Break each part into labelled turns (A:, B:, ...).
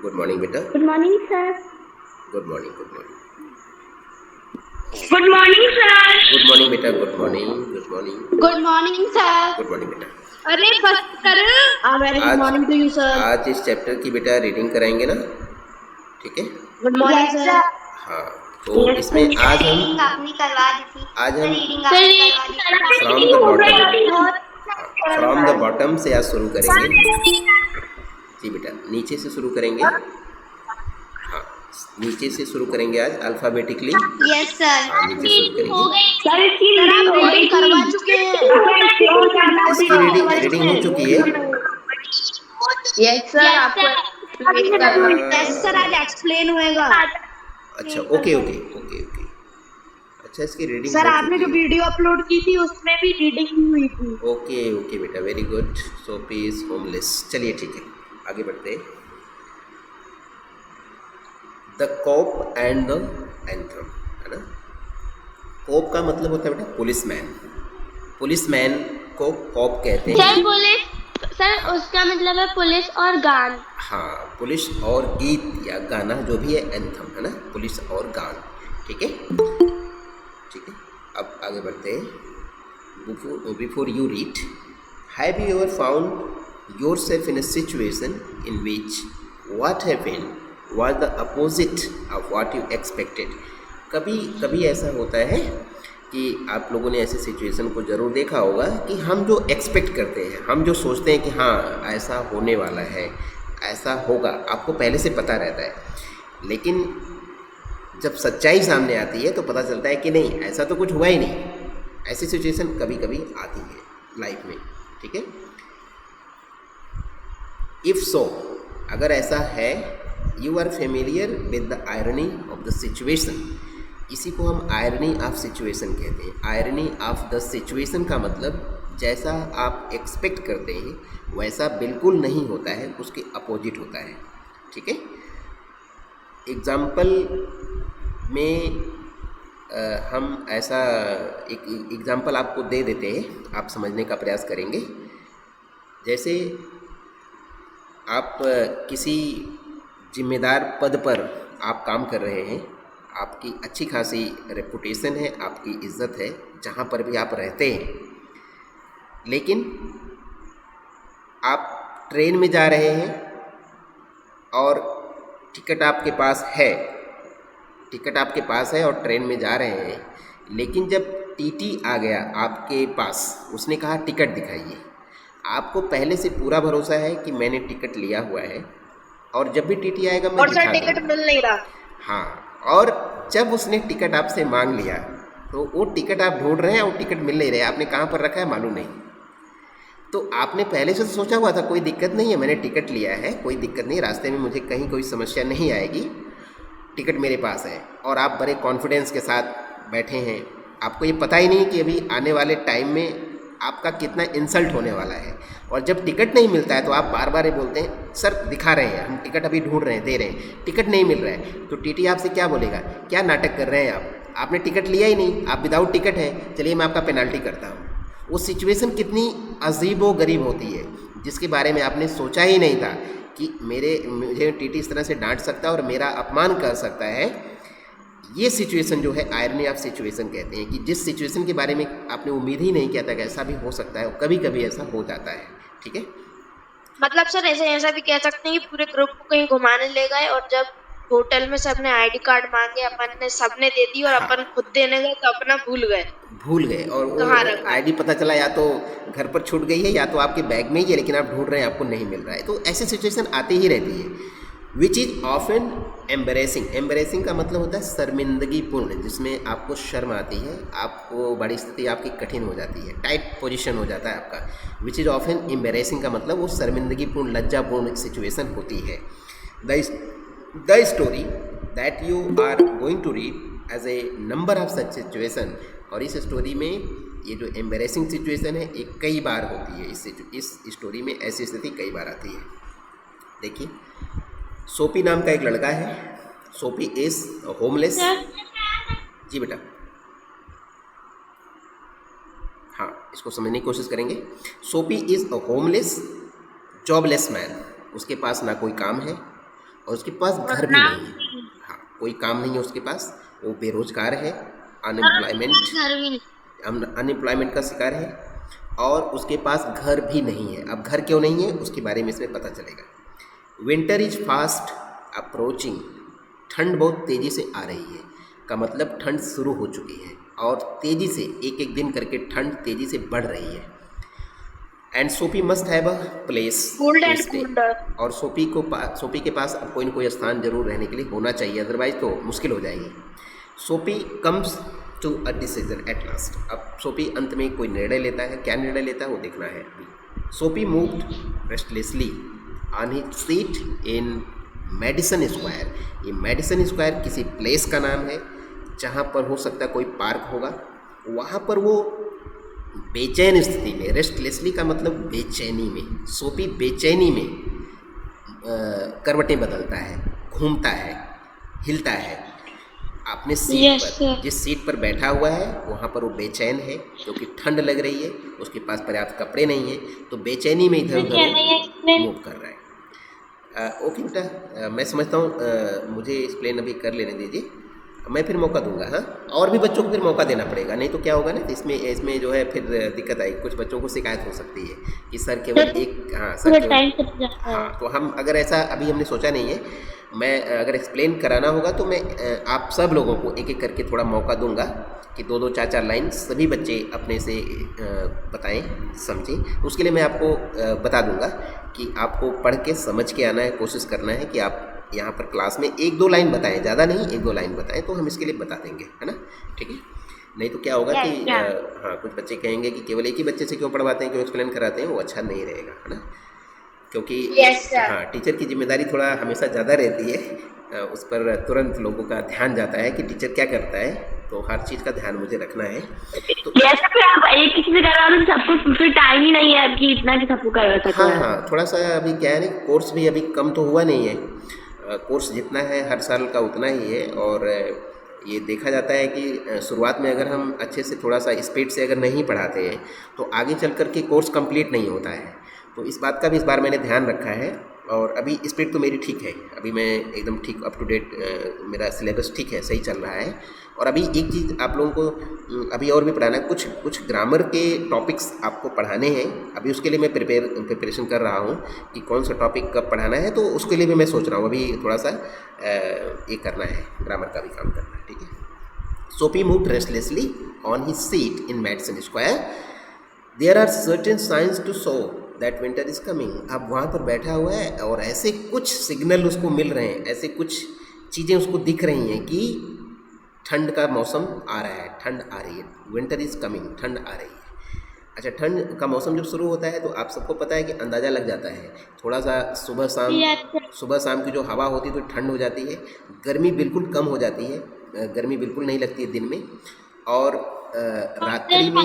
A: Good morning बेटा।
B: Good morning sir.
A: Good morning, good morning.
B: Good morning sir.
A: Good morning बेटा, good morning, good morning.
B: Good morning sir.
A: Good morning बेटा।
B: अरे बस कर। Very good
A: आज
B: morning to you sir.
A: आज इस chapter की बेटा रीडिंग कराएंगे ना, ठीक है?
B: Good morning sir.
A: हाँ, तो इसमें आज हम
C: रीडिंग आपने करवा दी थी।
A: आज हम
C: रीडिंग आपने करवा दी थी।
A: From the bottom, from the bottom से आज शुरू करेंगे। जी बेटा, नीचे से शुरू करेंगे। हाँ, नीचे से शुरू करेंगे आज अल्फ़ाबेटिकली।
C: Yes sir.
A: हाँ, नीचे शुरू करेंगे।
B: सर इसकी रीडिंग हो गई
C: करवा चुके हैं।
A: इसकी रीडिंग हो चुकी है।
B: Yes sir. आपको
C: यस सर, आज एक्सप्लेन होएगा।
A: अच्छा, ओके ओके ओके ओके। अच्छा, इसकी रीडिंग
B: सर
A: हो
B: आपने जो
A: चुकी है।
B: वीडियो अपलोड की थी उसमें भी रीडिंग हुई थी।
A: ओके ओके बेटा, very good. Soapy is homeless. चलिए ठीक है, आगे बढ़ते हैं। The cop and the anthem, है ना? कॉप का मतलब होता है बेटा पुलिसमैन। पुलिसमैन को कॉप कहते हैं।
D: सर पुलिस, सर उसका मतलब है पुलिस और गान।
A: हाँ, पुलिस और गीत या गाना जो भी है एंथम, है ना? पुलिस और गान, ठीक है? ठीक है, अब आगे बढ़ते हैं। Before you read, have you ever found yourself in a situation in which what happened was the opposite of what you expected? कभी कभी ऐसा होता है कि आप लोगों ने ऐसे सिचुएशन को ज़रूर देखा होगा कि हम जो एक्सपेक्ट करते हैं, हम जो सोचते हैं कि हाँ ऐसा होने वाला है, ऐसा होगा, आपको पहले से पता रहता है, लेकिन जब सच्चाई सामने आती है तो पता चलता है कि नहीं, ऐसा तो कुछ हुआ ही नहीं। ऐसी सिचुएशन कभी कभी आती है लाइफ में, ठीक है? इफ़ सो, अगर ऐसा है, you are familiar with the irony of the situation. इसी को हम आयरनी ऑफ सिचुएशन कहते हैं। आयरनी ऑफ द सिचुएशन का मतलब जैसा आप एक्सपेक्ट करते हैं वैसा बिल्कुल नहीं होता है, उसके अपोजिट होता है, ठीक है? एग्ज़ाम्पल में हम ऐसा एक एग्ज़ाम्पल आपको दे देते हैं, आप समझने का प्रयास करेंगे। जैसे आप किसी जिम्मेदार पद पर आप काम कर रहे हैं, आपकी अच्छी खासी रेपुटेशन है, आपकी इज़्ज़त है जहाँ पर भी आप रहते हैं, लेकिन आप ट्रेन में जा रहे हैं और टिकट आपके पास है, टिकट आपके पास है और ट्रेन में जा रहे हैं, लेकिन जब टीटी आ गया आपके पास, उसने कहा टिकट दिखाइए। आपको पहले से पूरा भरोसा है कि मैंने टिकट लिया हुआ है और जब भी टीटी आएगा मैं
B: और सर
A: दिखा
B: टिकट
A: दूंगा।
B: मिल नहीं रहा।
A: हाँ, और जब उसने टिकट आपसे मांग लिया तो वो टिकट आप ढूंढ रहे हैं और टिकट मिल नहीं रहे, आपने कहाँ पर रखा है मालूम नहीं। तो आपने पहले से तो सोचा हुआ था कोई दिक्कत नहीं है, मैंने टिकट लिया है, कोई दिक्कत नहीं, रास्ते में मुझे कहीं कोई समस्या नहीं आएगी, टिकट मेरे पास है, और आप बड़े कॉन्फिडेंस के साथ बैठे हैं। आपको ये पता ही नहीं कि अभी आने वाले टाइम में आपका कितना इंसल्ट होने वाला है, और जब टिकट नहीं मिलता है तो आप बार बार ये बोलते हैं सर दिखा रहे हैं, हम टिकट अभी ढूंढ रहे हैं, दे रहे हैं, टिकट नहीं मिल रहा है। तो टीटी आपसे क्या बोलेगा, क्या नाटक कर रहे हैं आप, आपने टिकट लिया ही नहीं, आप विदाउट टिकट हैं, चलिए मैं आपका पेनाल्टी करता हूँ। वो सिचुएशन कितनी अजीब व गरीब होती है जिसके बारे में आपने सोचा ही नहीं था कि मुझे टीटी इस तरह से डांट सकता है और मेरा अपमान कर सकता है। ये सिचुएशन जो है आयरनी ऑफ सिचुएशन कहते हैं कि जिस सिचुएशन के बारे में आपने उम्मीद ही नहीं किया था कि ऐसा भी हो सकता है, और कभी कभी ऐसा हो जाता है, ठीक है?
D: मतलब सर ऐसा भी कह सकते हैं कि पूरे ग्रुप को कहीं घुमाने ले गए और जब होटल में सबने आईडी कार्ड मांगे, अपन ने सबने दे दी और
A: हाँ,
D: अपन खुद देने गए तो अपना भूल गए
A: और वो
D: कहाँ रखा है।
A: आईडी पता चला या तो घर पर छूट गई है या तो आपके बैग में ही है, लेकिन आप ढूंढ रहे हैं, आपको नहीं मिल रहा है। तो ऐसी सिचुएशन आती ही रहती है। Which is often embarrassing. Embarrassing का मतलब होता है शर्मिंदगी पूर्ण, जिसमें आपको शर्म आती है, आपको बड़ी स्थिति आपकी कठिन हो जाती है, टाइट पोजीशन हो जाता है आपका। विच इज़ ऑफन एम्बरेसिंग का मतलब वो शर्मिंदगी पूर्ण, लज्जापूर्ण सिचुएशन होती है। The story that you are going to read as a number of such situation, और इस स्टोरी में ये जो एम्बेरेसिंग सिचुएशन है ये कई बार होती है। इस स्टोरी में ऐसी स्थिति कई बार आती है। देखिए, सोपी नाम का एक लड़का है, सोपी इज होमलेस। जी बेटा, हाँ, इसको समझने की कोशिश करेंगे। सोपी is a homeless jobless man. उसके पास ना कोई काम है और उसके पास घर भी नहीं है। हाँ, कोई काम नहीं है उसके पास, वो बेरोजगार है, अनएम्प्लॉयमेंट का शिकार है, और उसके पास घर भी नहीं है। अब घर क्यों नहीं है उसके बारे में इसमें पता चलेगा। विंटर इज फास्ट अप्रोचिंग, ठंड बहुत तेज़ी से आ रही है, का मतलब ठंड शुरू हो चुकी है और तेज़ी से एक एक दिन करके ठंड तेज़ी से बढ़ रही है। And Soapy must have a place
D: Cold and
A: to stay,
D: colder.
A: और सोफी के पास अब कोई ना कोई स्थान जरूर रहने के लिए होना चाहिए, अदरवाइज तो मुश्किल हो जाएगी। Soapy comes to a decision at last, अब सोफी अंत में कोई निर्णय लेता है। क्या निर्णय लेता है वो देखना है अभी। Sophie moved restlessly on his seat in Madison square, ये मेडिसन स्क्वायर किसी प्लेस का नाम है जहाँ पर हो सकता है कोई पार्क होगा। वहाँ पर वो बेचैन स्थिति में, रेस्टलेसली का मतलब बेचैनी में, सोफी बेचैनी में करवटें बदलता है, घूमता है, हिलता है। अपने सीट पर, जिस सीट पर बैठा हुआ है वहाँ पर वो बेचैन है क्योंकि ठंड लग रही है, उसके पास पर्याप्त कपड़े नहीं हैं, तो बेचैनी में इधर उधर मूव कर रहा है। ओके बेटा, मैं समझता हूँ मुझे एक्सप्लेन अभी कर लेने दीजिए, मैं फिर मौका दूंगा। हाँ, और भी बच्चों को फिर मौका देना पड़ेगा, नहीं तो क्या होगा ना, इसमें जो है फिर दिक्कत आएगी, कुछ बच्चों को शिकायत हो सकती है कि सर केवल एक, हाँ सर केवल, हाँ, तो हम अगर ऐसा अभी हमने सोचा नहीं है, मैं अगर एक्सप्लेन कराना होगा तो मैं आप सब लोगों को एक एक करके थोड़ा मौका दूंगा कि दो दो चार चार लाइन सभी बच्चे अपने से बताएं, समझें। उसके लिए मैं आपको बता दूंगा कि आपको पढ़ के समझ के आना है, कोशिश करना है कि आप यहाँ पर क्लास में एक दो लाइन बताएं, ज़्यादा नहीं, एक दो लाइन बताएं, तो हम इसके लिए बता देंगे, है ना, ठीक है। नहीं तो क्या होगा कि हाँ, कुछ बच्चे कहेंगे कि केवल एक ही बच्चे से क्यों पढ़वाते हैं, क्यों एक्सप्लेन कराते हैं, वो अच्छा नहीं रहेगा, है ना, क्योंकि हाँ, टीचर की जिम्मेदारी थोड़ा हमेशा ज़्यादा रहती है, उस पर तुरंत लोगों का ध्यान जाता है कि टीचर क्या करता है, तो हर चीज़ का ध्यान मुझे रखना है। तो
B: फिर आप एक किसी से करवा दो, सबको फिर टाइम ही नहीं है कि इतना कि सबको करवा सको।
A: हाँ हाँ, थोड़ा सा अभी क्या है ना, कोर्स भी अभी कम तो हुआ नहीं है, कोर्स जितना है हर साल का उतना ही है, और ये देखा जाता है कि शुरुआत में अगर हम अच्छे से थोड़ा सा स्पीड से अगर नहीं पढ़ाते हैं तो आगे चल कर के कोर्स कंप्लीट नहीं होता है। तो इस बात का भी इस बार मैंने ध्यान रखा है, और अभी स्पीड तो मेरी ठीक है, अभी मैं एकदम ठीक अप टू डेट, मेरा सिलेबस ठीक है, सही चल रहा है। और अभी एक चीज़ आप लोगों को अभी और भी पढ़ाना है, कुछ ग्रामर के टॉपिक्स आपको पढ़ाने हैं, अभी उसके लिए मैं प्रिपरेशन कर रहा हूँ कि कौन सा टॉपिक कब पढ़ाना है, तो उसके लिए भी मैं सोच रहा हूँ अभी थोड़ा सा ये करना है, ग्रामर का भी काम करना है, ठीक है। Soapy moved restlessly on his seat in Madison Square, there are certain signs to show that winter is coming. अब वहाँ पर बैठा हुआ है और ऐसे कुछ सिग्नल उसको मिल रहे हैं, ऐसे कुछ चीज़ें उसको दिख रही हैं कि ठंड का मौसम आ रहा है, ठंड आ रही है, विंटर इज़ कमिंग, ठंड आ रही है। अच्छा, ठंड का मौसम जब शुरू होता है तो आप सबको पता है कि अंदाज़ा लग जाता है, थोड़ा सा सुबह शाम की जो हवा होती है तो ठंड हो जाती है, गर्मी बिल्कुल कम हो जाती है, गर्मी बिल्कुल नहीं लगती है दिन में, और रात्रि में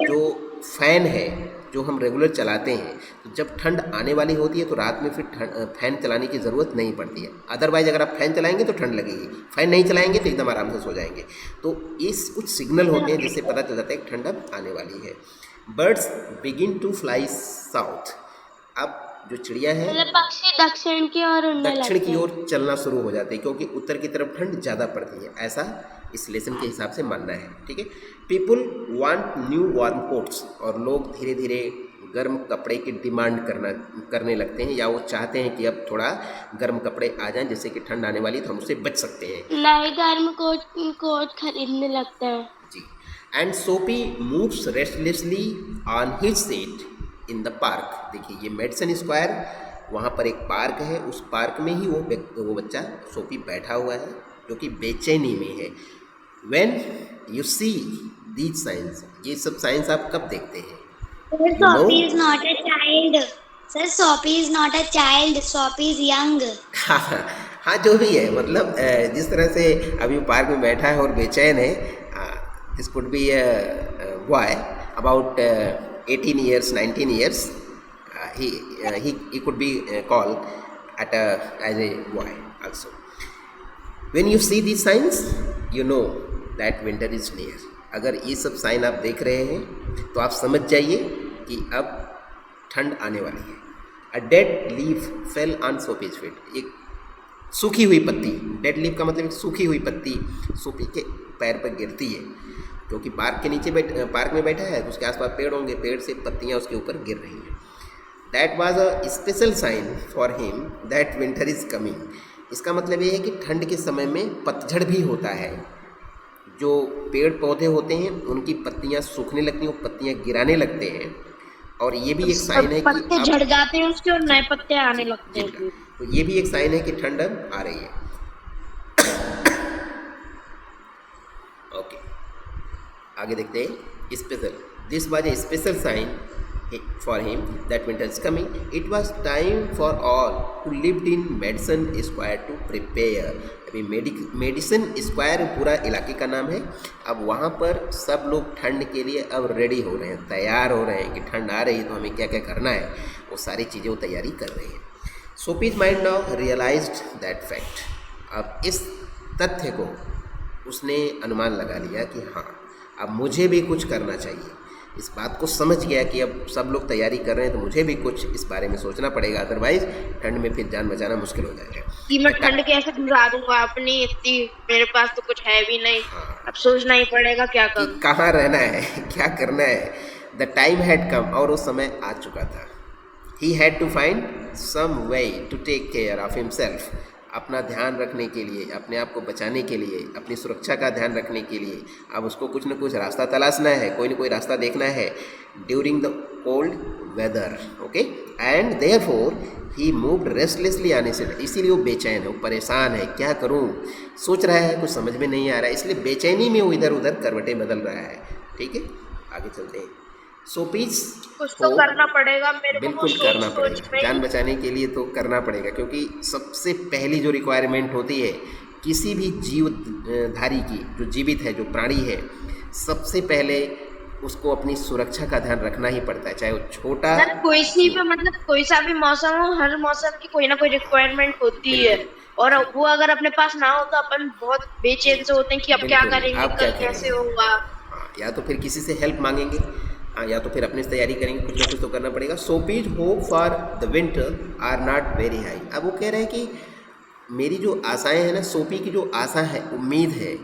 A: जो फ़ैन है जो हम रेगुलर चलाते हैं, तो जब ठंड आने वाली होती है तो रात में फिर फ़ैन चलाने की ज़रूरत नहीं पड़ती है। अदरवाइज़ अगर आप फ़ैन चलाएंगे तो ठंड लगेगी, फ़ैन नहीं चलाएंगे तो एकदम आराम से सो जाएंगे। तो ये कुछ सिग्नल होते हैं जिससे पता चल जाता है कि ठंड अब आने वाली है। Birds begin to fly south, अब जो चिड़िया है
C: पक्षी दक्षिण की ओर
A: चलना शुरू हो जाते हैं, क्योंकि उत्तर की तरफ ठंड ज़्यादा पड़ती है, ऐसा इस लेसन के हिसाब से मानना है, ठीक है। People want new warm quotes, और लोग धीरे धीरे गर्म कपड़े की डिमांड करने लगते हैं, या वो चाहते हैं कि अब थोड़ा गर्म कपड़े आ जाएं जिससे कि ठंड आने वाली तो हम उससे बच सकते हैं,
C: नए गर्म कोट खरीदने लगते हैं
A: जी। And Soapy moves restlessly on his seat in the park. देखिए ये मेडिसन स्क्वायर, वहाँ पर एक पार्क है, उस पार्क में ही वो बच्चा सोफी बैठा हुआ है जो कि बेचैनी में है। When you see these signs, ये सब साइंस आप कब देखते हैं?
C: Sophie is not a child. Sir, Sophie is not a child. Sophie is young.
A: हाँ, जो भी है, मतलब जिस तरह से अभी पार्क में बैठा है और बेचैन है, this could be a boy about 18 years, 19 years. He could be called as a boy also. When you see these signs, you know that winter is near. अगर ये सब साइन आप देख रहे हैं तो आप समझ जाइए कि अब ठंड आने वाली है। A dead leaf fell on Soapy's feet, एक सूखी हुई पत्ती, डेड लीफ का मतलब एक सूखी हुई पत्ती सोपी के पैर पर गिरती है, क्योंकि पार्क के नीचे पार्क में बैठा है तो उसके आसपास पेड़ होंगे, पेड़ से पत्तियाँ उसके ऊपर गिर रही हैं। That was a special sign for him that winter is coming. इसका मतलब ये है कि ठंड के समय में पतझड़ भी होता है, जो पेड़ पौधे होते हैं उनकी पत्तियाँ सूखने लगती हैं, वो पत्तियाँ गिराने लगते हैं, और ये भी एक साइन है कि
D: पत्ते झड़ जाते हैं उसके और नए पत्ते आने लगते हैं।
A: तो ये भी एक साइन है कि ठंड अब आ रही है। ओके, आगे देखते हैं। Special, this was a special sign for him that winter is coming. It was time for all who lived in Madison Square to prepare. अभी मेडिसन स्क्वायर पूरा इलाके का नाम है। अब वहाँ पर सब लोग ठंड के लिए अब रेडी हो रहे हैं, तैयार हो रहे हैं कि ठंड आ रही है तो हमें क्या क्या करना है, वो सारी चीज़ें वो तैयारी कर रही है। Soapy's mind now realised that fact. अब इस तथ्य को उसने अनुमान लगा लिया कि हाँ, अब मुझे भी कुछ करना चाहिए। इस बात को समझ गया कि अब सब लोग तैयारी कर रहे हैं तो मुझे भी कुछ इस बारे में सोचना पड़ेगा, अदरवाइज ठंड में फिर जान बचाना मुश्किल हो जाएगा।
D: कि मैं ठंड कैसे गुजारूंगा अपनी, इतनी मेरे पास तो कुछ है भी नहीं।
A: हाँ,
D: अब सोचना ही पड़ेगा क्या
A: कि
D: करूं,
A: कहाँ रहना है, क्या करना है। द टाइम हैड कम, और वो समय आ चुका था। He had to find some way to take care of himself. अपना ध्यान रखने के लिए, अपने आप को बचाने के लिए, अपनी सुरक्षा का ध्यान रखने के लिए अब उसको कुछ न कुछ रास्ता तलाशना है, कोई न कोई रास्ता देखना है during the cold weather. Okay, and therefore he moved restlessly on his seat. इसीलिए वो बेचैन है, वो परेशान है, क्या करूं, सोच रहा है, कुछ समझ में नहीं आ रहा है, इसलिए बेचैनी में वो इधर उधर करवटें बदल रहा है। ठीक है, आगे चलते हैं। सोपीज
D: कुछ तो करना पड़ेगा मेरे को।
A: बिल्कुल करना पड़ेगा, जान बचाने के लिए तो करना पड़ेगा, क्योंकि सबसे पहली जो रिक्वायरमेंट होती है किसी भी जीवधारी की, जो जीवित है, जो प्राणी है, सबसे पहले उसको अपनी सुरक्षा का ध्यान रखना ही पड़ता है, चाहे वो छोटा।
D: सर कोई सी भी मतलब कोई सा भी मौसम हो, हर मौसम की कोई ना कोई रिक्वायरमेंट होती है, और वो अगर अपने पास ना हो तो अपन बहुत बेचैन से होते हैं कि अब क्या करेंगे, कल कैसे होगा।
A: या तो फिर किसी से हेल्प मांगेंगे, या तो फिर अपने से तैयारी करेंगे, कुछ ना कुछ तो करना पड़ेगा। Soapy's hope for the winter are not very high. अब वो कह रहे हैं कि मेरी जो आशाएं हैं ना, सोपी की जो आशा है, उम्मीद है,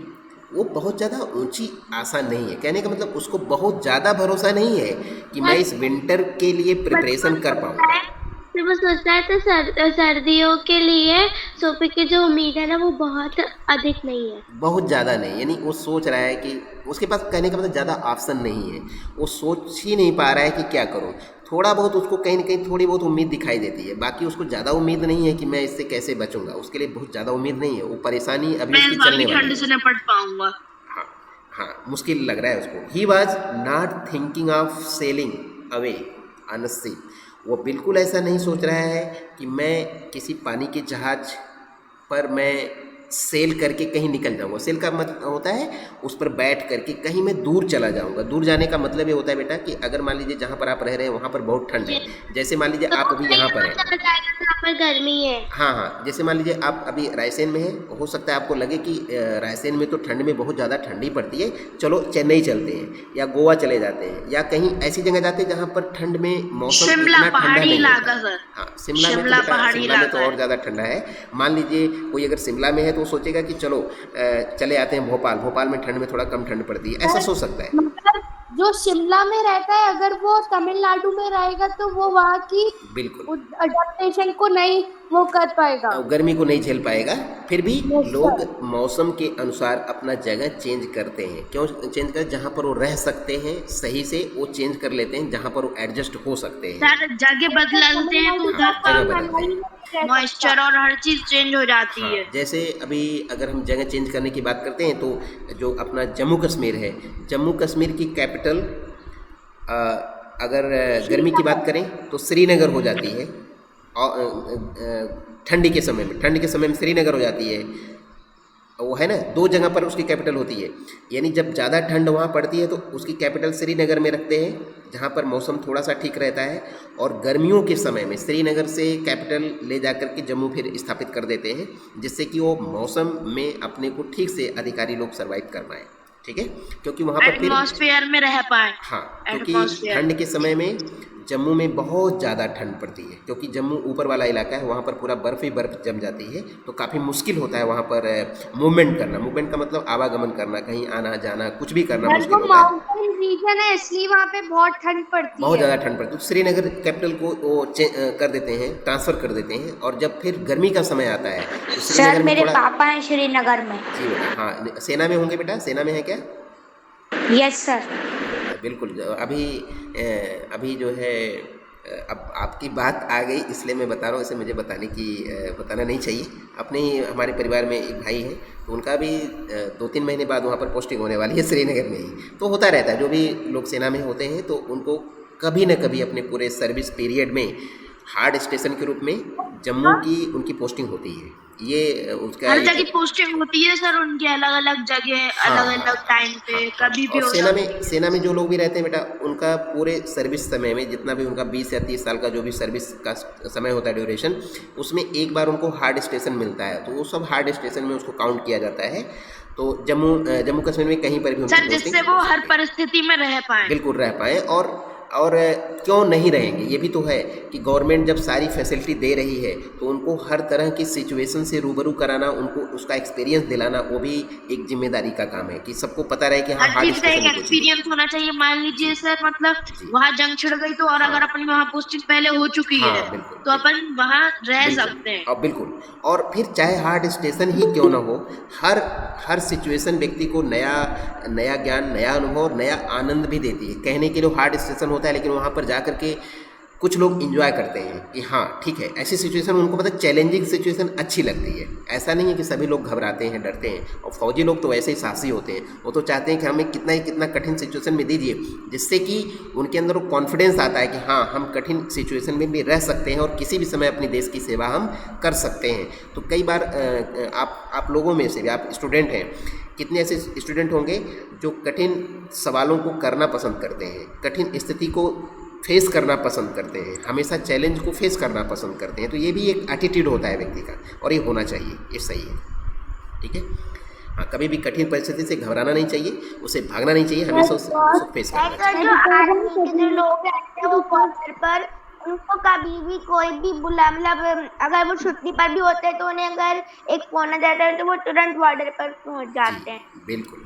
A: वो बहुत ज़्यादा ऊंची आशा नहीं है। कहने का मतलब उसको बहुत ज़्यादा भरोसा नहीं है कि मैं इस विंटर के लिए प्रिपरेशन कर पाऊँगा।
B: तो वो सोचता है तो सर्दियों के लिए सोपी की जो उम्मीद है ना वो बहुत अधिक नहीं है,
A: बहुत ज़्यादा नहीं, यानी वो सोच रहा है कि उसके पास, कहने का मतलब ज़्यादा ऑप्शन नहीं है, वो सोच ही नहीं पा रहा है कि क्या करूं। थोड़ा बहुत उसको कहीं ना कहीं थोड़ी बहुत उम्मीद दिखाई देती है, बाकी उसको ज़्यादा उम्मीद नहीं है कि मैं इससे कैसे बचूंगा, उसके लिए बहुत ज़्यादा उम्मीद नहीं है। वो परेशानी अभी उसकी चलने वाली
D: ठंड से निपट पाऊंगा।
A: हाँ हाँ, मुश्किल लग रहा है उसको। ही was not thinking of selling away on a ship. वो बिल्कुल ऐसा नहीं सोच रहा है कि मैं किसी पानी के जहाज पर मैं सेल करके कहीं निकल जाऊंगा। सेल का मतलब होता है उस पर बैठ करके कहीं मैं दूर चला जाऊंगा। दूर जाने का मतलब ये होता है बेटा कि अगर मान लीजिए जहाँ पर आप रह रहे हैं वहाँ पर बहुत ठंड है, जैसे मान लीजिए आप अभी यहाँ पर हैं,
B: यहाँ पर गर्मी है।
A: हाँ हाँ, जैसे मान लीजिए आप अभी रायसेन में हैं, हो सकता है आपको लगे कि रायसेन में तो ठंड में बहुत ज़्यादा ठंडी पड़ती है, चलो चेन्नई चलते हैं या गोवा चले जाते हैं या कहीं ऐसी जगह जाते हैं जहाँ पर ठंड में मौसम इतना ठंडा नहीं होता। हाँ, शिमला में तो और ज़्यादा ठंडा है। मान लीजिए कोई अगर शिमला में है तो वो सोचेगा कि चलो चले आते हैं भोपाल में ठंड में थोड़ा कम ठंड पड़ती है, ऐसा सोच सकता है।
E: मतलब जो शिमला में रहता है अगर वो तमिलनाडु में रहेगा तो वो वहाँ की
A: बिल्कुल
E: अडेप्टेशन को नहीं वो कर पाएगा,
A: गर्मी को नहीं झेल पाएगा। फिर भी लोग मौसम के अनुसार अपना जगह चेंज करते हैं। क्यों चेंज कर? जहाँ पर वो रह सकते हैं सही से वो चेंज कर लेते हैं, जहाँ पर वो एडजस्ट हो सकते हैं।
D: जगह बदलते हैं तो उधर का मॉइस्चर और हर चीज चेंज हो जाती है।
A: जैसे अभी अगर हम जगह चेंज करने की बात करते हैं तो जो अपना जम्मू कश्मीर है, जम्मू कश्मीर की कैपिटल अगर गर्मी की बात करें तो श्रीनगर हो जाती है, और ठंडी के समय में श्रीनगर हो जाती है। वो है ना, दो जगह पर उसकी कैपिटल होती है, यानी जब ज़्यादा ठंड वहाँ पड़ती है तो उसकी कैपिटल श्रीनगर में रखते हैं जहाँ पर मौसम थोड़ा सा ठीक रहता है, और गर्मियों के समय में श्रीनगर से कैपिटल ले जाकर के जम्मू फिर स्थापित कर देते हैं, जिससे कि वो मौसम में अपने को ठीक से अधिकारी लोग सर्वाइव कर पाएँ। ठीक है, क्योंकि वहाँ पर फिर
D: एटमॉस्फेयर में रह पाए।
A: हाँ, क्योंकि ठंड के समय में जम्मू में बहुत ज़्यादा ठंड पड़ती है, क्योंकि जम्मू ऊपर वाला इलाका है, वहाँ पर पूरा बर्फ़ ही बर्फ़ जम जाती है, तो काफ़ी मुश्किल होता है वहाँ पर मूवमेंट करना। मूवमेंट का मतलब आवागमन करना, कहीं आना जाना, कुछ भी करना
E: सर
A: मुश्किल
E: वो
A: होता है।
E: माउंटेन रीजन है इसलिए वहाँ पे बहुत ठंड पड़ती
A: बहुत
E: है।
A: ज़्यादा ठंड पड़ती है, तो श्रीनगर कैपिटल को वो कर देते हैं, ट्रांसफ़र कर देते हैं, और जब फिर गर्मी का समय आता है तो
C: सर
A: श्रीनगर में
C: मेरे
A: थोड़ा।
C: पापा हैं श्रीनगर में।
A: जी बेटा, हाँ सेना में होंगे बेटा, सेना में है क्या?
C: Yes sir.
A: बिल्कुल। अभी जो है अब आपकी बात आ गई इसलिए मैं बता रहा हूँ, इसे मुझे बताना नहीं चाहिए। अपने ही हमारे परिवार में एक भाई है, तो उनका भी 2-3 महीने बाद वहाँ पर पोस्टिंग होने वाली है श्रीनगर में ही। तो होता रहता है, जो भी लोग सेना में होते हैं तो उनको कभी न कभी अपने पूरे सर्विस पीरियड में हार्ड स्टेशन के रूप में जम्मू की उनकी पोस्टिंग होती है। ये उसका
D: हर
A: एक।
D: जगह पोस्टिंग होती है सर उनकी, अलग अलग जगह,
A: हाँ,
D: अलग अलग टाइम पे, कभी भी
A: और
D: हो सकती है।
A: सेना में जो लोग भी रहते हैं बेटा, उनका पूरे सर्विस समय में जितना भी उनका 20 या 30 साल का जो भी सर्विस का समय होता है ड्यूरेशन, उसमें एक बार उनको हार्ड स्टेशन मिलता है, तो वो सब हार्ड स्टेशन में उसको काउंट किया जाता है। तो जम्मू कश्मीर में कहीं पर भी उनकी
D: सर जिससे वो हर परिस्थिति में रह पाए।
A: बिल्कुल रह पाएँ। और क्यों नहीं रहेंगे, ये भी तो है कि गवर्नमेंट जब सारी फैसिलिटी दे रही है तो उनको हर तरह की सिचुएशन से रूबरू कराना, उनको उसका एक्सपीरियंस दिलाना, वो भी एक जिम्मेदारी का काम है कि सबको पता रहे कि हाँ
D: हर
A: हार्ड
D: चीज का
A: स्टेशन
D: एक
A: में कुछ नहीं।
D: एक्सपीरियंस होना चाहिए। मान लीजिए सर, मतलब
A: जी।
D: वहाँ जंग छिड़ गई तो, और
A: हाँ।
D: अगर अपनी वहाँ पोस्टिंग पहले हो चुकी
A: हाँ,
D: है
A: बिल्कुल,
D: तो अपन वहाँ रह
A: बिल्कुल।
D: सकते हैं।
A: और बिल्कुल, और फिर चाहे हार्ड स्टेशन ही क्यों ना हो, हर सिचुएशन व्यक्ति को नया ज्ञान, नया अनुभव और नया आनंद भी देती है। कहने के लिए हार्ड स्टेशन होता है, लेकिन वहाँ पर जा करके कुछ लोग इंजॉय करते हैं कि हाँ ठीक है, ऐसी सिचुएशन उनको पता चैलेंजिंग सिचुएशन अच्छी लगती है। ऐसा नहीं है कि सभी लोग घबराते हैं, डरते हैं, और फौजी लोग तो वैसे ही साहसी होते हैं, वो तो चाहते हैं कि हमें कितना कठिन सिचुएशन में दीजिए, जिससे कि उनके अंदर वो कॉन्फिडेंस आता है कि हाँ हम कठिन सिचुएशन में भी रह सकते हैं और किसी भी समय अपने देश की सेवा हम कर सकते हैं। तो कई बार आप लोगों में से भी, आप स्टूडेंट हैं, कितने ऐसे स्टूडेंट होंगे जो कठिन सवालों को करना पसंद करते हैं, कठिन स्थिति को फेस करना पसंद करते हैं, हमेशा चैलेंज को फेस करना पसंद करते हैं। तो ये भी एक एटीट्यूड होता है व्यक्ति का, और ये होना चाहिए, ये सही है। ठीक है, हाँ, कभी भी कठिन परिस्थिति से घबराना नहीं चाहिए, उसे भागना नहीं चाहिए, हमेशा उसको फेस करना चाहिए।
C: जो आर्मी के जो लोग रहते हैं वो बॉर्डर पर, उनको कभी भी कोई भी बुला, मतलब अगर वो छुट्टी पर भी होते हैं तो उन्हें अगर एक फोन आ जाता है तो वो तुरंत बॉर्डर पर पहुंच जाते हैं।
A: बिल्कुल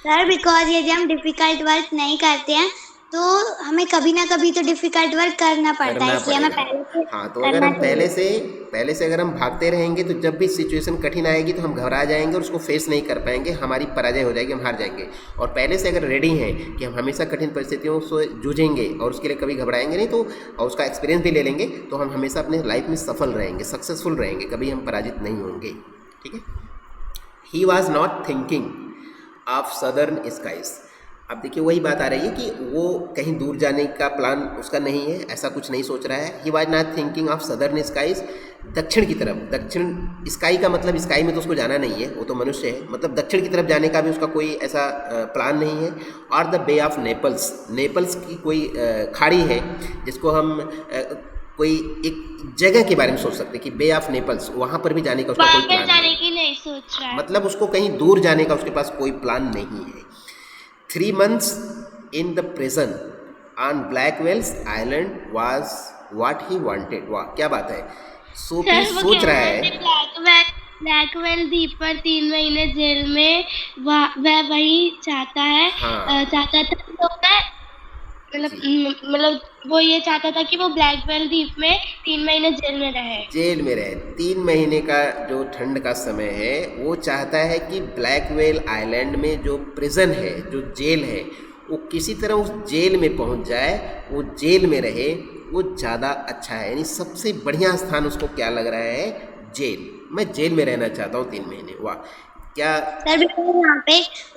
C: सर बिकॉज यदि हम डिफिकल्ट वर्क नहीं करते हैं तो हमें कभी ना कभी तो डिफिकल्ट वर्क करना पड़ता है, इसलिए हमें पहले से
A: हाँ, तो अगर हम पहले से अगर हम भागते रहेंगे तो जब भी सिचुएशन कठिन आएगी तो हम घबरा जाएंगे और उसको फेस नहीं कर पाएंगे, हमारी पराजय हो जाएगी, हम हार जाएंगे। और पहले से अगर रेडी हैं कि हम हमेशा कठिन परिस्थितियों से जूझेंगे और उसके लिए कभी घबराएंगे नहीं, तो और उसका एक्सपीरियंस भी ले लेंगे, तो हम हमेशा अपने लाइफ में सफल रहेंगे, सक्सेसफुल रहेंगे, कभी हम पराजित नहीं होंगे। ठीक है। He was not thinking of southern skies. अब देखिए वही बात आ रही है कि वो कहीं दूर जाने का प्लान उसका नहीं है, ऐसा कुछ नहीं सोच रहा है। He was not thinking of southern skies, दक्षिण की तरफ। दक्षिण स्काई का मतलब स्काई में तो उसको जाना नहीं है, वो तो मनुष्य है, मतलब दक्षिण की तरफ जाने का भी उसका कोई ऐसा प्लान नहीं है। और the bay of Naples, Naples की कोई खाड़ी है जिसको हम कोई एक जगह के बारे में सोच सकते हैं कि बे ऑफ नेपल्स, वहाँ पर भी जाने का उसका कोई
B: वहाँ पर
A: प्लान
B: जाने
A: नहीं,
B: की नहीं सोच रहा है।
A: मतलब उसको कहीं दूर जाने का उसके पास कोई प्लान नहीं है। 3 months in the prison on Blackwell's Island was what he wanted। वाह क्या बात है, सोफी सोच रहा है।
B: ब्लैकवेल द्वीप पर 3 महीने जेल में वह वही चाहता है।
A: हाँ।
B: चाहता था तो मतलब वो ये चाहता था कि वो ब्लैकवेल द्वीप में 3 महीने जेल में रहे।
A: 3 महीने का जो ठंड का समय है, वो चाहता है कि ब्लैकवेल आइलैंड में जो प्रिजन है, जो जेल है, वो किसी तरह उस जेल में पहुंच जाए, वो जेल में रहे, वो ज़्यादा अच्छा है। यानी सबसे बढ़िया स्थान उसको क्या लग रहा है, जेल। मैं जेल में रहना चाहता हूँ 3 महीने। वाह क्या
C: सर बिकॉज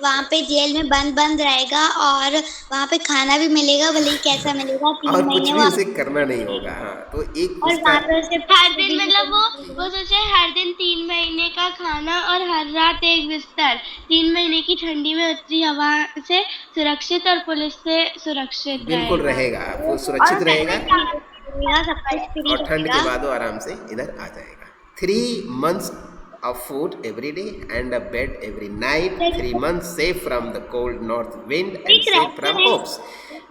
C: वहाँ पे जेल में बंद रहेगा और वहाँ पे खाना भी मिलेगा, भले ही कैसा मिलेगा, 3
A: और कुछ
C: महीने
A: भी
C: वो
A: उसे करना नहीं होगा। हाँ, तो एक
C: और
A: उसका
C: वहाँ पे उसे
B: हर दिन मतलब वो सोचे हर दिन 3 महीने का खाना और हर रात एक बिस्तर, 3 महीने की ठंडी में उतरी हवा से सुरक्षित और पुलिस से सुरक्षित
A: बिल्कुल रहेगा, वो सुरक्षित रहेगा,
C: सब कुछ फ्री
A: और ठंड के
C: रहेगा।
A: बाद वो आराम से इधर आ जाएगा। 3 months of food every day and a bed every night, 3 months safe from the cold north wind and safe from hopes.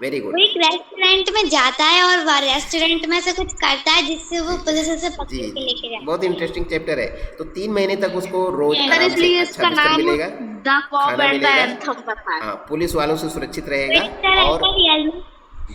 A: Very good.
F: वो एक रेस्टोरेंट में जाता है और वह रेस्टोरेंट में से कुछ करता है जिससे वो पुलिस उसे पकड़
A: जी
F: के लेके जाए।
A: बहुत इंटरेस्टिंग चैप्टर है। तो 3 महीने तक उसको रोज
B: Yes.
A: आराम से
D: इसलिए
A: अच्छा
D: इसका
A: बिस्तर
D: नाम
A: मिलेगा,
D: द कॉप
A: खाना
D: एंड द
A: मिलेगा,
D: एंथम रखा है।
A: हाँ पुलिस वालों से सुरक्षित
F: बट
A: रहेगा
F: सर
A: और
F: ऐसा रियल में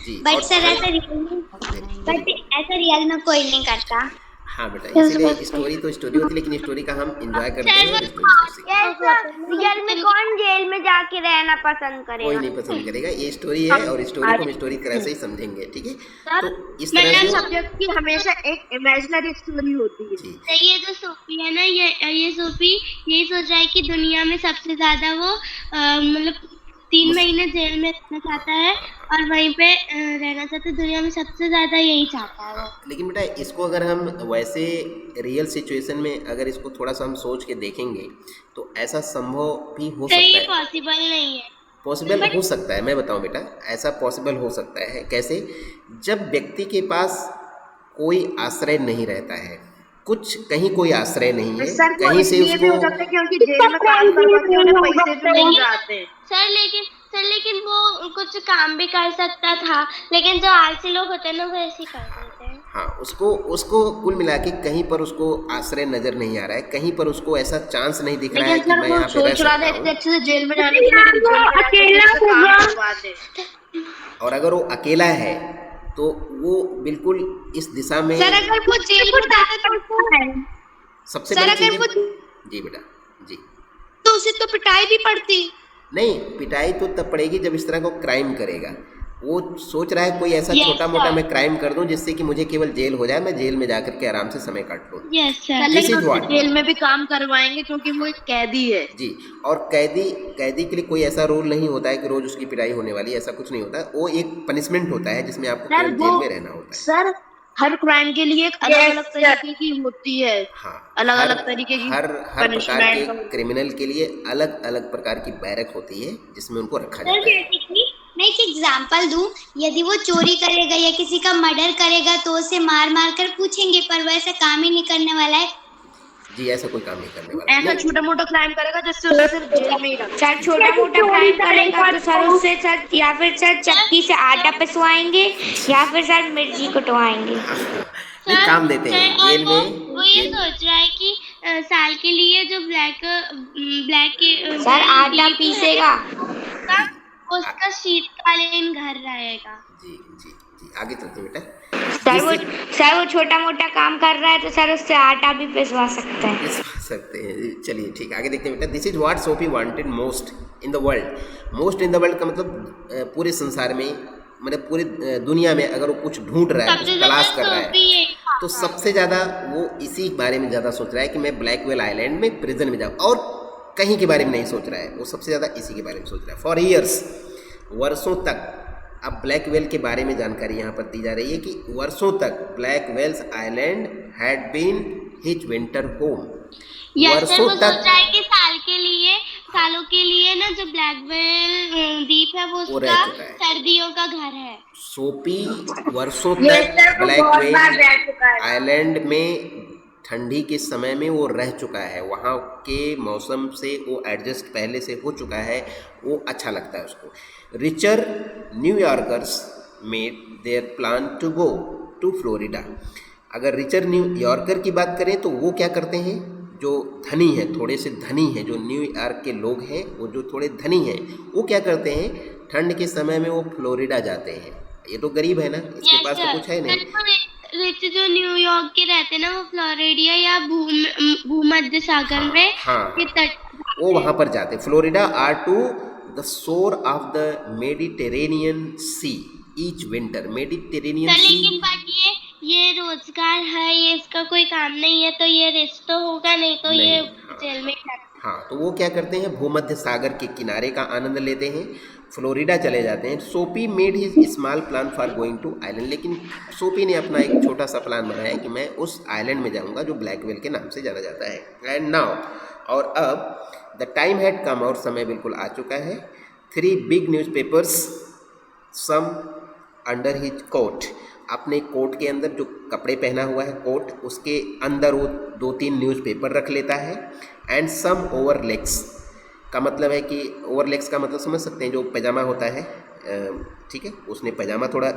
A: जी
F: बट
A: और
F: सर ऐसा रियल में बट ऐसा रियल में कोई नहीं करता।
A: हाँ बेटा, इसीलिए स्टोरी तो स्टोरी होती है लेकिन स्टोरी का हम एंजॉय करते हैं और स्टोरी को सीखते हैं।
C: यस सर, रियल में कौन जेल में जाके रहना पसंद
A: कोई
C: करेगा?
A: नहीं पसंद करेगा, ये स्टोरी है और स्टोरी को हम स्टोरी तरह से ही समझेंगे, ठीक है।
D: सर,
A: तो इस तरह से
D: सब्जेक्ट की हमेशा एक इमेजिनरी स्टोरी होती है।
A: जी
B: तो ये जो सोफी है ना, ये सोफी यही सोच रहा है कि दुनिया में सबसे ज्यादा वो मतलब 3 महीने जेल में रहना चाहता है और वहीं पे रहना चाहता है। दुनिया में सबसे ज्यादा यही चाहता है वो।
A: लेकिन बेटा इसको अगर हम वैसे रियल सिचुएशन में अगर इसको थोड़ा सा हम सोच के देखेंगे तो ऐसा संभव भी हो
B: तो ये
A: सकता है,
B: पॉसिबल नहीं है।
A: पॉसिबल हो सकता है। मैं बताऊं बेटा, ऐसा पॉसिबल हो सकता है कैसे, जब व्यक्ति के पास कोई आश्रय नहीं रहता है, कुछ कहीं कोई आश्रय नहीं है,
D: सर वो
A: कहीं से
D: इसलिए भी हो
A: उसको
D: सकता है क्योंकि जेल में काम करवा के उन्हें पैसे भी मिल जाते हैं।
B: सर लेकिन वो कुछ काम भी कर सकता था, लेकिन जो आलसी लोग होते हैं ना वो ऐसे ही कर देते हैं।
A: हाँ उसको कुल मिला के कहीं पर उसको आश्रय नजर नहीं आ रहा है, कहीं पर उसको ऐसा चांस नहीं दिख रहा है
D: लेकिन
A: कि
D: सर
A: मैं
D: वो
A: यहाँ पे रह
D: सोच रहा था
A: सकता
D: इतने
A: हूँ।
D: अच्छे से जेल में जाने के लिए, लेकिन जेल में जाके उससे काम करवा दे।
A: और अगर वो अकेला है तो वो बिल्कुल इस दिशा में
E: सर अगर वो जेल में जाता तो
A: सबसे
E: सर,
A: बड़ी
E: अगर
A: चीज
E: वो-
A: जी बेटा जी
E: तो उसे तो पिटाई भी पड़ती।
A: नहीं, पिटाई तो तब पड़ेगी जब इस तरह को क्राइम करेगा। वो सोच रहा है कोई ऐसा
B: Yes,
A: छोटा मोटा
B: sir.
A: मैं क्राइम कर दूं जिससे कि मुझे केवल जेल हो जाए, मैं जेल में जाकर के आराम से समय काट लूं।
B: Yes sir.
A: This
D: लेकिन
A: is
D: उसको
A: what?
D: जेल में भी काम करवाएंगे क्योंकि वो एक कैदी है।
A: जी, और कैदी के लिए कोई ऐसा रूल नहीं होता है कि रोज उसकी पिटाई होने वाली है, ऐसा कुछ नहीं होता है। वो एक पनिशमेंट होता है जिसमें आपको
D: सर
A: केवल
D: वो
A: जेल में रहना होता है।
D: सर हर क्राइम के लिए एक अलग अलग तरीके की होती है।
A: हाँ,
D: अलग
A: हर
D: अलग तरीके की
A: हर प्रकार के
D: punishment।
A: क्रिमिनल के लिए अलग अलग प्रकार की बैरक होती है जिसमें उनको रखा
F: सर
A: जाता है।
F: बेसिकली मैं एक एग्जांपल दूं, यदि वो चोरी करेगा या किसी का मर्डर करेगा तो उसे मार मार कर पूछेंगे, पर वो ऐसा काम ही नहीं करने वाला है।
A: जी ऐसा कोई काम नहीं करने वाला है।
D: ऐसा
A: नहीं,
D: छोटा मोटा क्राइम करेगा जिससे उसे सिर्फ जेल में ही रखा।
E: सर छोटा मोटा क्राइम करेगा तो सर उससे सर या फिर सर चक्की से आटा पिसवाएंगे या फिर सर मिर्ची कुटवाएंगे।
A: नहीं काम देते हैं
B: सर, और
A: जेल
B: वो
A: में।
B: ये
A: जेल
B: सोच रहा है कि साल के लिए जो ब्लैक
F: सर आटा पीसेगा।
B: उसका शीतकालीन घर रहेगा।
A: जी जी जी आगे चलते हैं बेटा।
E: सर वो छोटा मोटा काम कर रहा है तो सर उससे आटा भी पिसवा सकते हैं।
A: पिसवा सकते हैं। चलिए ठीक आगे देखते हैं बेटा। This is what Sophie wanted most in the world. Most in the world का मतलब पूरे संसार में, मतलब पूरी दुनिया में अगर वो कुछ ढूंढ रहा है, कुछ तलाश कर रहा है तो सबसे ज़्यादा वो इसी बारे में ज़्यादा सोच रहा है कि मैं ब्लैकवेल आइलैंड में प्रिजन में जाऊँ, और कहीं के बारे में नहीं सोच रहा है। वो सबसे ज़्यादा इसी के बारे में सोच रहा है। फॉर ईयर्स, वर्षों तक। अब ब्लैक वेल के बारे में जानकारी यहाँ पर दी जा रही है कि वर्षों तक Blackwell's island had been his winter home. वर्षों
B: वो
A: तक
B: सोच रहा है कि सालों के लिए ना जो ब्लैक वेल द्वीप है वो
A: वो रह
B: उसका
A: चुका है।
B: सर्दियों का घर है।
A: सोपी वर्षों तक ब्लैक वेल आइलैंड में ठंडी के समय में वो रह चुका है, वहाँ के मौसम से वो एडजस्ट पहले से हो चुका है, वो अच्छा लगता है उसको। Richer New Yorkers made their plan to go to Florida. अगर रिचर न्यूयॉर्कर की बात करें तो वो क्या करते हैं, जो धनी हैं, थोड़े से धनी हैं, जो न्यूयॉर्क के लोग हैं, वो जो थोड़े धनी हैं, वो क्या करते हैं, ठंड के समय में वो फ्लोरिडा जाते हैं। ये तो गरीब है ना, इसके पास तो कुछ है नहीं।
B: रिच जो न्यूयॉर्क के रहते हैं ना, वो फ्लोरिडा या भूमध्य सागर में
A: हाँ,
B: के तट
A: वो वहाँ पर जाते। Florida or to the shore of the Mediterranean Sea each winter. Mediterranean Sea,
B: लेकिन बाकी ये रोजगार है, ये इसका कोई काम नहीं है, तो ये रिस्क तो होगा नहीं, तो ये जेल में
A: हाँ, तो वो क्या करते हैं, भूमध्य सागर के किनारे का आनंद लेते हैं, फ्लोरिडा चले जाते हैं। Soapy made his small plan for going to island. लेकिन सोपी ने अपना एक छोटा सा प्लान बनाया कि मैं उस आइलैंड में जाऊंगा जो ब्लैकवेल के नाम से जाना जाता है। एंड नाउ, और अब द टाइम हैड कम, और समय बिल्कुल आ चुका है। 3 big newspapers some under his coat. अपने कोट के अंदर जो कपड़े पहना हुआ है कोट, उसके अंदर वो 2-3 न्यूज़पेपर रख लेता है। एंड सम ओवर लेग्स का मतलब है कि ओवर लेग्स का मतलब समझ सकते हैं, जो पैजामा होता है, ठीक है, उसने पैजामा थोड़ा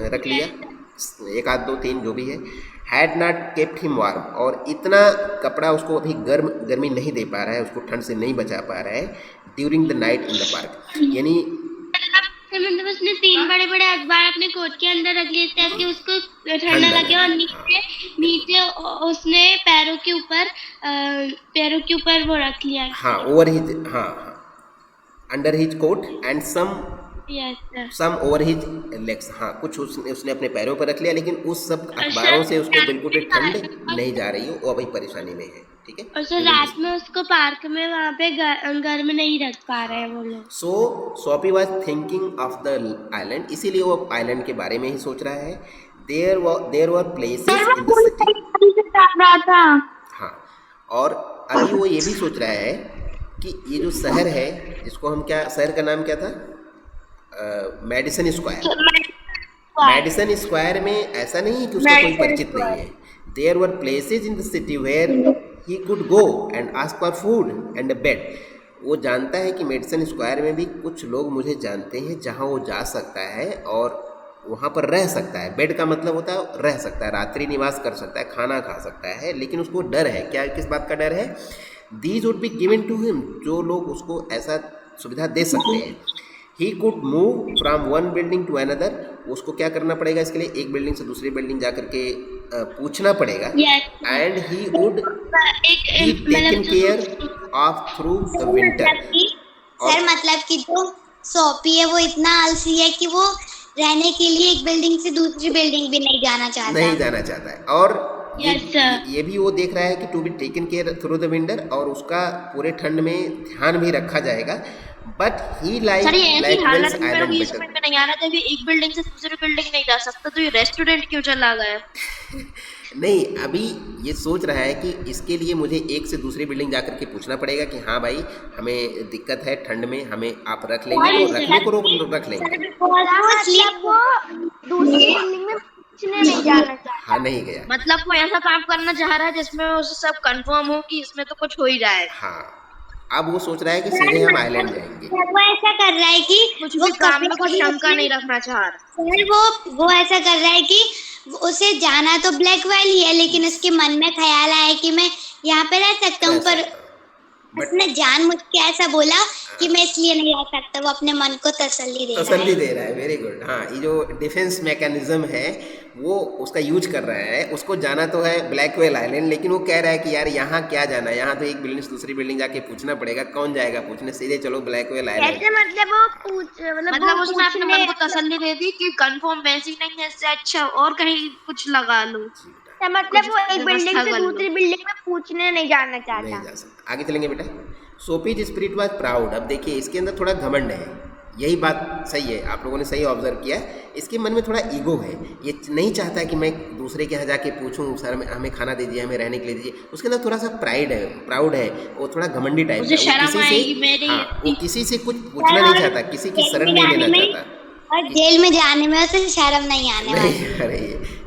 A: रख लिया, 1 आध 2 3 जो भी है। Had not kept him warm, और इतना कपड़ा उसको अभी गर्मी नहीं दे पा रहा है, उसको ठंड से नहीं बचा पा रहा है during the night in the park. यानी
B: मतलब उसने 3 बड़े-बड़े अखबार अपने कोट के अंदर रख लिए ताकि उसको ठंडा लगे, और नीचे उसने पैरों के ऊपर वो रख लिया।
A: हाँ, ओवर हिज, हाँ, under his coat and some over his legs, हाँ, कुछ उसने अपने पैरों पर रख लिया, लेकिन उस सब अखबारों से उसको बिल्कुल भी ठंड नहीं जा रही हो, वो अभी परेशानी में है, ठीक है।
B: और सर रात में उसको पार्क में वहाँ पे घर में नहीं रख पा रहे हैं वो लोग।
A: So Soapy was thinking of the island, इसीलिए वो आइलैंड के बारे में ही सोच रहा है। There were places in the city, हाँ, और अभी वो ये भी सोच रहा है कि ये जो शहर है, जिसको हम क्या, शहर का नाम क्या था, मेडिसन स्क्वायर। मेडिसन स्क्वायर में ऐसा नहीं है कि उसका कोई परिचित नहीं है। There were places in the city where he could go and ask for food and a bed. वो जानता है कि मेडिसन स्क्वायर में भी कुछ लोग मुझे जानते हैं जहाँ वो जा सकता है और वहाँ पर रह सकता है। बेड का मतलब होता है रह सकता है, रात्रि निवास कर सकता है, खाना खा सकता है, लेकिन उसको डर है। क्या, किस बात का डर है? These would be given to him, जो लोग उसको ऐसा सुविधा दे सकते हैं। He could move from one building to another, उसको क्या करना पड़ेगा इसके लिए, एक बिल्डिंग से दूसरी बिल्डिंग जा करके पूछना पड़ेगा। And he would be taken care of through the winter.
F: Sir मतलब कि जो सोफी है वो इतना आलसी है कि वो रहने के लिए एक बिल्डिंग से दूसरी बिल्डिंग भी नहीं जाना चाहता
A: है। और ये भी वो देख रहा है कि to be taken care through the winter, और उसका पूरे ठंड में ध्यान भी रखा जाएगा। But he like Blackwell's island better.
D: में नहीं आ रहा था, एक बिल्डिंग से दूसरी बिल्डिंग नहीं जा सकता, तो ये रेस्टोरेंट क्यों चला गया?
A: नहीं, अभी ये सोच रहा है कि इसके लिए मुझे एक से दूसरी बिल्डिंग जाकर के पूछना पड़ेगा कि हाँ भाई हमें दिक्कत है ठंड में, हमें आप रख लेंगे, तो रखने को रख लेंगे।
C: वो दूसरी बिल्डिंग में पूछने नहीं जाना चाहता।
A: हाँ, नहीं गया,
D: मतलब वो ऐसा काम करना चाह रहा है जिसमें उसे सब कंफर्म हो कि इसमें तो कुछ हो ही रहा है।
A: हाँ, अब वो सोच रहा है कि सीधे हम आइलैंड जाएंगे।
F: वो ऐसा कर रहा है कि
D: कुछ भी काम में कोई शंका नहीं रखना चाह रहा।
F: वो ऐसा कर रहा है कि उसे जाना तो ब्लैकवेल ही है, लेकिन उसके मन में ख्याल आया कि मैं यहाँ पे रह सकता हूँ, पर उसने जानबूझ के ऐसा बोला कि मैं इसलिए नहीं रह सकता। वो अपने मन को तसल्ली दे रहा है।
A: Very good. हाँ, ये जो डिफेंस मैकेनिज्म है वो उसका यूज कर रहा है। उसको जाना तो है ब्लैकवेल आइलैंड, लेकिन वो कह रहा है कि यार यहाँ क्या जाना है, यहाँ तो एक बिल्डिंग से दूसरी बिल्डिंग जाके पूछना पड़ेगा, कौन जाएगा पूछने, सीधे चलो ब्लैकवेल आइलैंड।
C: कैसे मतलब वो
D: मतलब उसने अपने मन को तसल्ली दे दी कि कंफर्म वैसी नहीं है, इससे अच्छा और कहीं कुछ लगा लो।
C: मतलब वो एक बिल्डिंग से दूसरी बिल्डिंग में पूछने नहीं जाना चाहता।
A: नहीं जा सकता। आगे चलेंगे बेटा। Soapy's spirit was proud. अब देखिए इसके अंदर थोड़ा घमंड है, यही बात सही है, आप लोगों ने सही ऑब्जर्व किया है। इसके मन में थोड़ा ईगो है, ये नहीं चाहता कि मैं दूसरे के यहाँ जाके पूछूं सर हमें खाना दीजिए, हमें रहने के लिए दीजिए। उसके अंदर थोड़ा सा प्राउड है, वो थोड़ा घमंडी टाइप है। वो किसी से कुछ पूछना नहीं चाहता, किसी की शरण नहीं लेना चाहता,
F: और जेल में जाने में उसे शर्म नहीं आने वाली।
A: अरे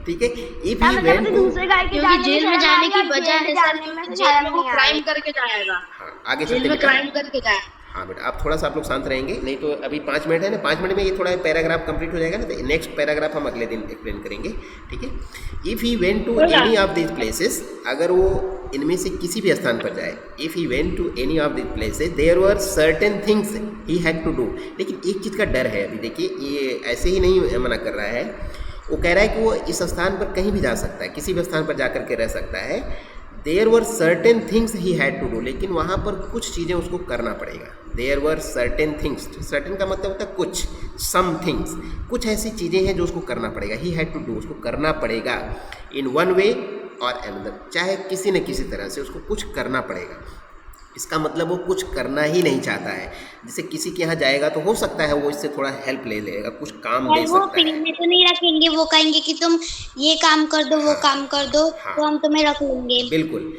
A: ठीक है,
D: क्योंकि जेल में जाने की वजह है सर, जेल में वो क्राइम करके जाएगा।
A: हाँ, आगे
D: जेल में क्राइम करके जाएगा।
A: हाँ बेटा, आप थोड़ा सा आप लोग शांत रहेंगे, नहीं तो अभी 5 मिनट है ना, 5 मिनट में ये थोड़ा पैराग्राफ कंप्लीट हो जाएगा ना, तो नेक्स्ट पैराग्राफ हम अगले दिन एक्सप्लेन करेंगे, ठीक है। If he went to any of this places, अगर वो इनमें से किसी भी स्थान पर जाए, if he went to any of this places there were certain things he had to do. लेकिन एक चीज़ का डर है। अभी देखिए ये ऐसे ही नहीं मना कर रहा है, वो कह रहा है कि वो इस स्थान पर कहीं भी जा सकता है, किसी भी स्थान पर जा कर के रह सकता है। There were certain things he had to do, लेकिन वहाँ पर कुछ चीज़ें उसको करना पड़ेगा। There were certain things, certain का मतलब होता है कुछ, सम थिंग्स, कुछ ऐसी चीज़ें हैं जो उसको करना पड़ेगा। ही हैड टू डू, उसको करना पड़ेगा इन वन वे और अनदर, चाहे किसी न किसी तरह से उसको कुछ करना पड़ेगा। इसका मतलब वो कुछ करना ही नहीं चाहता है। जैसे किसी के यहाँ जाएगा तो हो सकता है वो इससे थोड़ा हेल्प ले लेगा, कुछ काम दे सकता है।
F: वो फ्री में तो नहीं रखेंगे, वो कहेंगे कि तुम ये काम कर दो, वो काम कर दो, तो हम तुम्हें रख लेंगे।
A: बिल्कुल,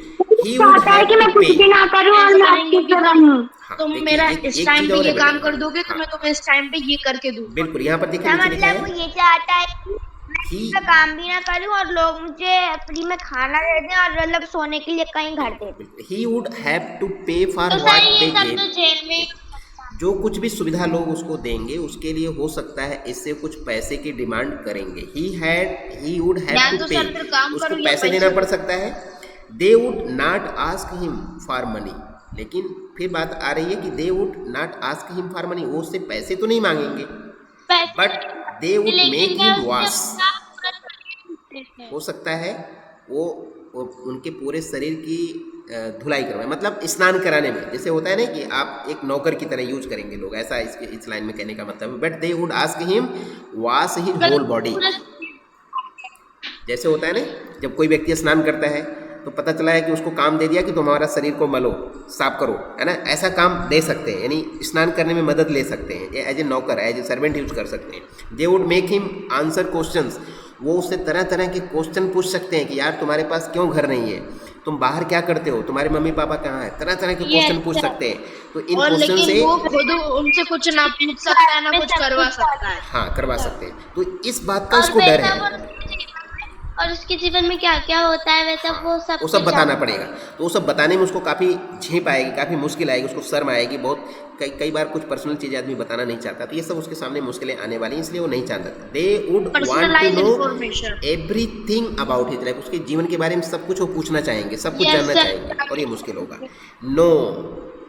A: ही वुड हैव
C: कि मैं कुछ भी ना करूं और मैं आपकी तरह हूं।
D: तुम मेरा इस टाइम पे ये काम कर दोगे तो मैं तुम्हें इस टाइम पे ये करके दूं।
A: बिल्कुल, यहाँ पर देखिए
C: मतलब वो ये चाहता है
A: ही
C: मैं काम भी ना करूं और लोग मुझे फ्री में खाना दे दें और मतलब सोने के लिए कहीं घर दे दें।
A: ही वुड हैव टू पे फॉर
B: तो
A: व्हाट
B: सर ये
A: दे
B: सब
A: गेव।
B: तो जेल में
A: जो कुछ भी सुविधा लोग उसको देंगे उसके लिए हो सकता है इससे कुछ पैसे की डिमांड करेंगे। ही वुड हैव
D: या
A: टू
D: तो
A: पे,
D: सर फिर काम
A: उसको
D: करो या
A: पैसे
D: पैसे
A: देना
D: दो।
A: पड़ सकता है। They would not ask him for money, लेकिन फिर बात आ रही है कि they would not ask him for money, वो उससे पैसे तो नहीं मांगेंगे,
B: पैसे
A: बट दे वुड
B: लेकिन
A: मेक
B: क्या
A: हिम
B: उससे
A: वॉश।
B: उसका पूरा शरीर देते हैं।
A: हो सकता है वो उनके पूरे शरीर की धुलाई करवाए, मतलब स्नान कराने में, जैसे होता है ना कि आप एक नौकर की तरह यूज करेंगे लोग, ऐसा इसके इस लाइन में कहने का मतलब है। But they would ask him wash his whole body.
B: पूरा
A: जैसे होता है ना जब कोई व्यक्ति स्नान करता है तो पता चला है कि उसको काम दे दिया कि तुम हमारा शरीर को मलो, साफ करो, है ना, ऐसा काम दे सकते हैं, यानी स्नान करने में मदद ले सकते हैं, एज ए नौकर एज ए सर्वेंट यूज कर सकते हैं। They would make him answer questions, वो उससे तरह तरह के क्वेश्चन पूछ सकते हैं कि यार तुम्हारे पास क्यों घर नहीं है, तुम बाहर क्या करते हो, तुम्हारे मम्मी पापा कहाँ हैं, तरह तरह के क्वेश्चन पूछ सकते हैं। तो इन
D: और
A: क्वेश्चन
D: लेकिन
A: से
D: वो खुद उनसे कुछ ना पूछ सकता है ना कुछ करवा सकता है।
A: हाँ करवा सकते हैं। तो इस बात का
B: और
A: उसको डर
B: वैसा
A: है,
B: और उसके जीवन में क्या क्या होता है वैसा वो सब
A: वो सब
B: कुछ
A: बताना
B: जानता
A: पड़ेगा। तो वो सब बताने में उसको काफ़ी झेप आएगी, काफ़ी मुश्किल आएगी, उसको शर्म आएगी बहुत। कई बार कुछ पर्सनल चीज़ें आदमी बताना नहीं चाहता, तो ये सब उसके सामने मुश्किलें आने वाली हैं, इसलिए वो नहीं चाहता। They would want to
D: personalize
A: no
D: information.
A: Everything about his life, उसके जीवन के बारे में सब कुछ वो पूछना चाहेंगे, सब कुछ
B: Yes,
A: जानना
B: sir.
A: चाहेंगे, और ये मुश्किल होगा। No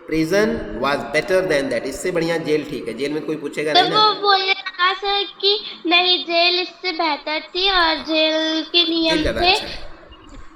A: prison was better than that, इससे बढ़िया जेल ठीक है, जेल में कोई पूछेगा
B: तो
A: नहीं
B: वो
A: ना।
B: बोलने लगा सर कि नहीं जेल इससे बेहतर थी और जेल के नियम
A: जेल ज़्यादा
B: थे
A: अच्छा है,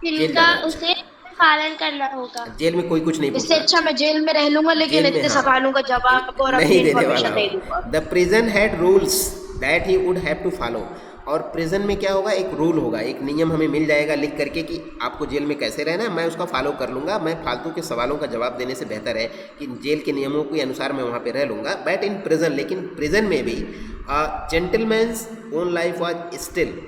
A: जेल
B: जिनका
A: ज़्यादा अच्छा
B: उसे पालन करना होगा।
A: है। जेल में कोई कुछ नहीं
D: इससे
A: पूछता,
D: अच्छा मैं जेल में रह लूंगा लेकिन
A: जेल में
D: इतने
A: हाँ
D: सवालों का जवाब और अपनी
A: नहीं देने वाला
D: इन्फॉर्मेशन नहीं
A: हो।
D: दूंगा।
A: The prison had rules that he would have to follow, और प्रिजन में क्या होगा, एक रूल होगा, एक नियम हमें मिल जाएगा लिख करके कि आपको जेल में कैसे रहना है, मैं उसका फॉलो कर लूँगा। मैं फालतू के सवालों का जवाब देने से बेहतर है कि जेल के नियमों के अनुसार मैं वहाँ पे रह लूँगा। बट इन प्रिजन, लेकिन प्रिजन में भी gentleman's own life was still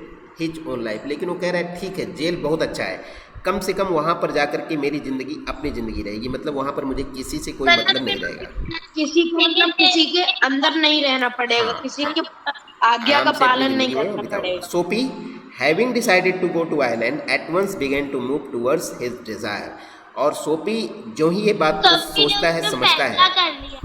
A: his own life, लेकिन वो कह रहा है ठीक है जेल बहुत अच्छा है, कम से कम वहाँ पर जाकर के मेरी ज़िंदगी अपनी ज़िंदगी रहेगी, मतलब वहाँ पर मुझे किसी से कोई मतलब नहीं रहेगा,
D: किसी को मतलब किसी के अंदर नहीं रहना पड़ेगा, किसी की आज्ञा का
A: आराम से अपनी
D: पालन नहीं
A: ज़िंदगी वो
D: करना
A: बिताऊंगा।
D: पड़ेगा।
A: Soapy having decided to go to island at once began to move towards his desire, और सोपी जो ही ये बात को सोचता है समझता है,
B: कर लिया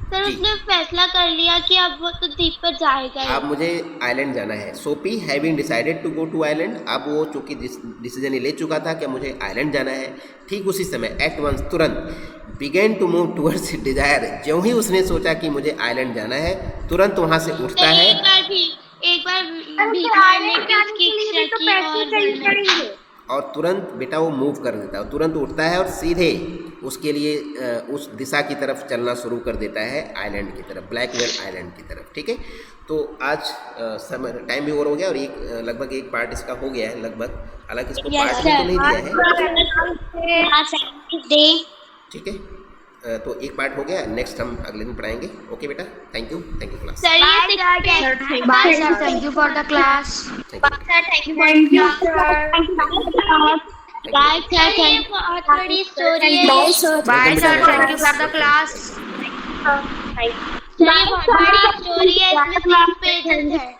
B: सर,
A: जी।
B: उसने फैसला कर लिया कि अब वो तो द्वीप पर जाएगा ही।
A: अब मुझे आइलैंड जाना है। Soapy having decided to go to island, अब वो चूंकि डिसीजन ले चुका था कि मुझे आइलैंड जाना है, ठीक उसी समय एट वंस तुरंत began to move towards his desire, जो ही उसने सोचा कि मुझे आइलैंड जाना है तुरंत वहाँ से उठता है,
B: एक बार भिखारी ने भी उसकी इच्छा की और बढ़ने।
A: और तुरंत बेटा वो मूव कर देता है, तुरंत उठता है और सीधे उसके लिए उस दिशा की तरफ चलना शुरू कर देता है, आइलैंड की तरफ, ब्लैक व्हेल आइलैंड की तरफ। ठीक है, तो आज समय टाइम भी ओवर हो गया और लगभग एक पार्ट इसका हो गया है लगभग, हालांकि इसको पार्ट में तो नहीं दिया है। ठीक है, तो एक पार्ट हो गया, नेक्स्ट हम अगले दिन पढ़ाएंगे। ओके बेटा, थैंक यू क्लास।
B: सर ये
E: bye sir, thank you for the class.
B: Thank you bye sir, ये बहुत बड़ी स्टोरी है।
E: Bye sir, thank you for the class.
B: Sir ये बहुत बड़ी स्टोरी है, इसमें 3 पेजेस है।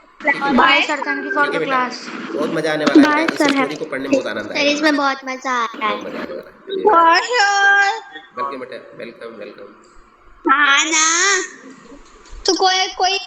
E: Bye sir, thank you for
A: ठीक है
E: द
A: बेटा,
E: क्लास।
A: बहुत मजा आने वाला है, इस स्टोरी को पढ़ने में बहुत आनंद
F: सर
A: आएगा,
F: इसमें बहुत मजा आ रहा है।
A: बहुत मजा आने वाला है। वेलकम बेटा, वेलकम वेलकम।
F: हाँ ना, तो कोई